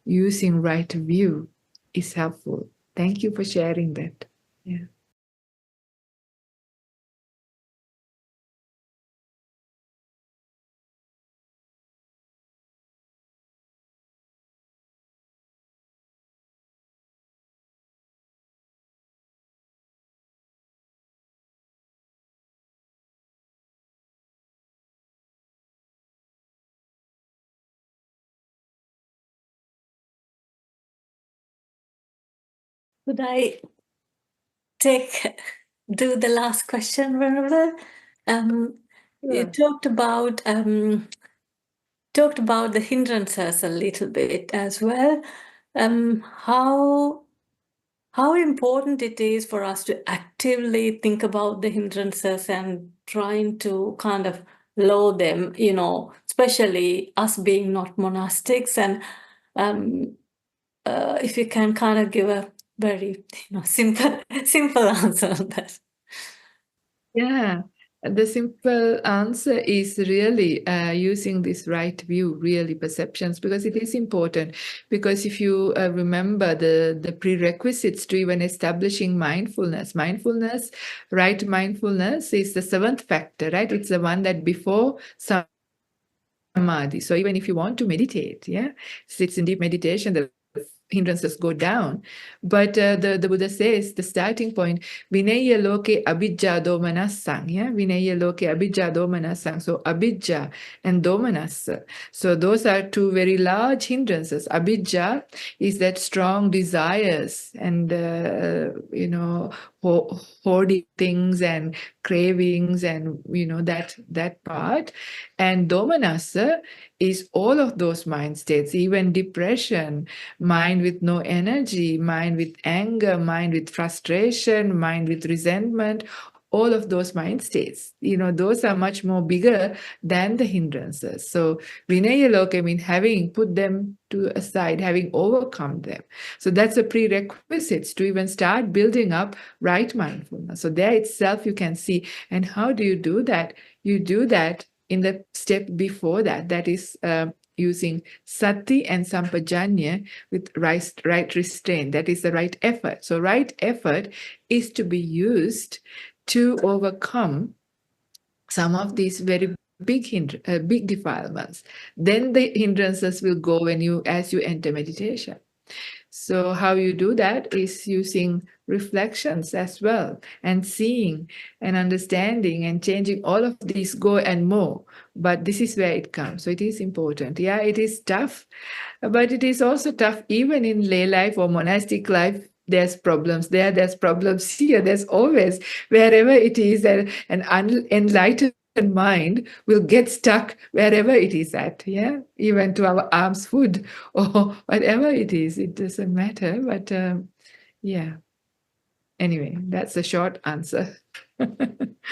using right view is helpful. Thank you for sharing that. Yeah. Could I do the last question, Venerable? You talked about the hindrances a little bit as well. How important it is for us to actively think about the hindrances and trying to kind of lower them, especially us being not monastics. And if you can kind of give a very simple answer on that. Yeah, the simple answer is really using this right view, really perceptions, because it is important. Because if you remember the prerequisites to even establishing mindfulness, right mindfulness is the seventh factor, right? It's the one that before samadhi. So even if you want to meditate, sits in deep meditation, the hindrances go down. But the Buddha says the starting point, Vinaya loke abhijja domanasang. Vinaya loke abhijja domanasang. So abhijja and domanassa. So those are two very large hindrances. Abhijja is that strong desires and, hoarding things and cravings and, that part. And domanassa is all of those mind states, even depression, mind with no energy, mind with anger, mind with frustration, mind with resentment, all of those mind states. Those are much more bigger than the hindrances. So Vinaya Loka means having put them to aside, having overcome them. So that's a prerequisite to even start building up right mindfulness. So there itself you can see. And how do you do that? You do that in the step before that, that is using sati and sampajanya with right restraint. That is the right effort. So right effort is to be used to overcome some of these very big defilements. Then the hindrances will go as you enter meditation. So how you do that is using reflections as well, and seeing and understanding and changing all of these go and more. But this is where it comes. So it is important. Yeah, it is tough, but it is also tough even in lay life or monastic life. There's problems there, there's problems here, there's always, wherever it is, an unenlightened mind will get stuck wherever it is at, even to our arm's food or whatever it is, it doesn't matter. But anyway, that's a short answer.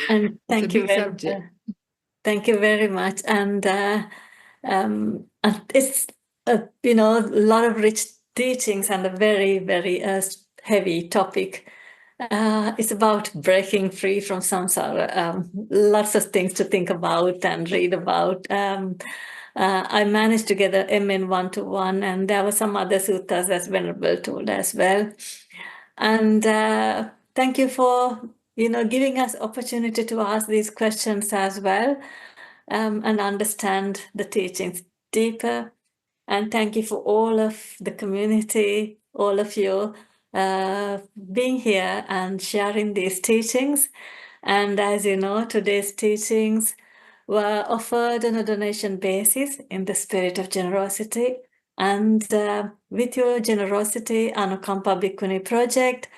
And thank you very much. Thank you very much. And it's a lot of rich teachings and a very, very heavy topic. It's about breaking free from samsara. Lots of things to think about and read about. I managed to get an MN 1-1, and there were some other suttas, as Venerable told as well. And thank you for giving us opportunity to ask these questions as well, and understand the teachings deeper. And thank you for all of the community, all of you being here and sharing these teachings. And as you know, today's teachings were offered on a donation basis in the spirit of generosity. And with your generosity, Anukampa Bhikkhuni Project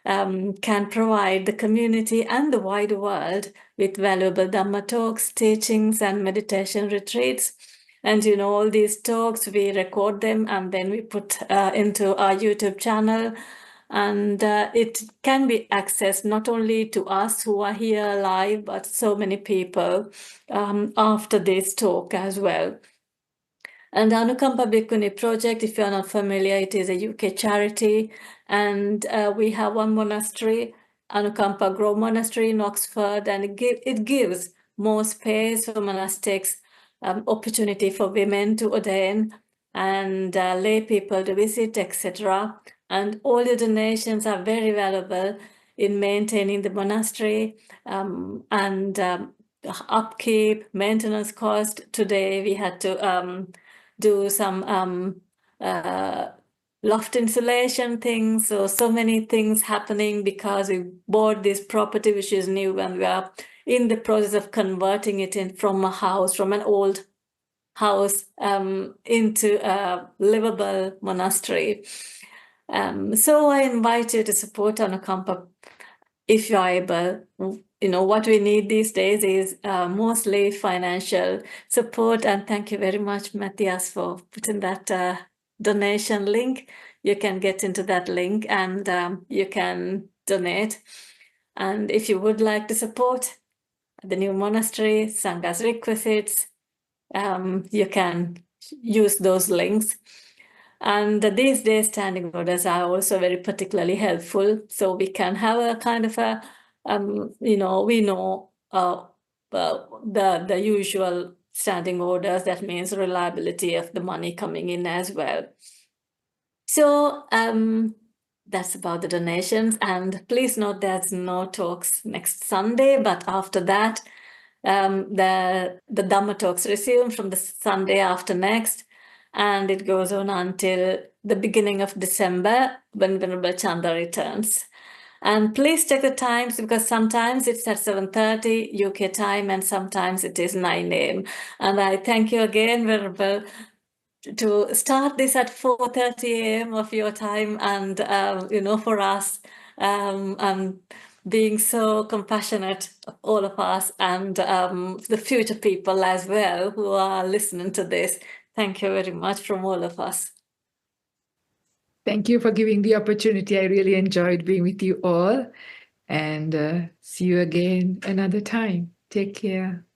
can provide the community and the wider world with valuable Dhamma talks, teachings, and meditation retreats. And you know, all these talks, we record them and then we put into our YouTube channel. And it can be accessed not only to us who are here live, but so many people after this talk as well. And Anukampa Bhikkhuni Project, if you're not familiar, it is a UK charity. And we have one monastery, Anukampa Grove Monastery in Oxford, and it gives more space for monastics, opportunity for women to ordain and lay people to visit, etc. And all the donations are very valuable in maintaining the monastery and upkeep, maintenance cost. Today we had to do some loft insulation things, so many things happening because we bought this property which is new and we are in the process of converting it in from an old house into a livable monastery. So I invite you to support Anukampa if you're able. You know, what we need these days is mostly financial support. And thank you very much, Matthias, for putting that donation link. You can get into that link and you can donate. And if you would like to support the new monastery, Sangha's requisites, you can use those links. And these days, standing orders are also very particularly helpful. So we can have a kind of a, you know, we know the usual standing orders. That means reliability of the money coming in as well. So that's about the donations. And please note there's no talks next Sunday, but after that, the Dhamma talks resume from the Sunday after next. And it goes on until the beginning of December when Venerable Chanda returns. And please check the times because sometimes it's at 7:30 UK time and sometimes it is 9 a.m. And I thank you again, Venerable, to start this at 4:30 a.m. of your time and, you know, for us, and being so compassionate, all of us, and the future people as well who are listening to this. Thank you very much from all of us. Thank you for giving the opportunity. I really enjoyed being with you all, and see you again another time. Take care.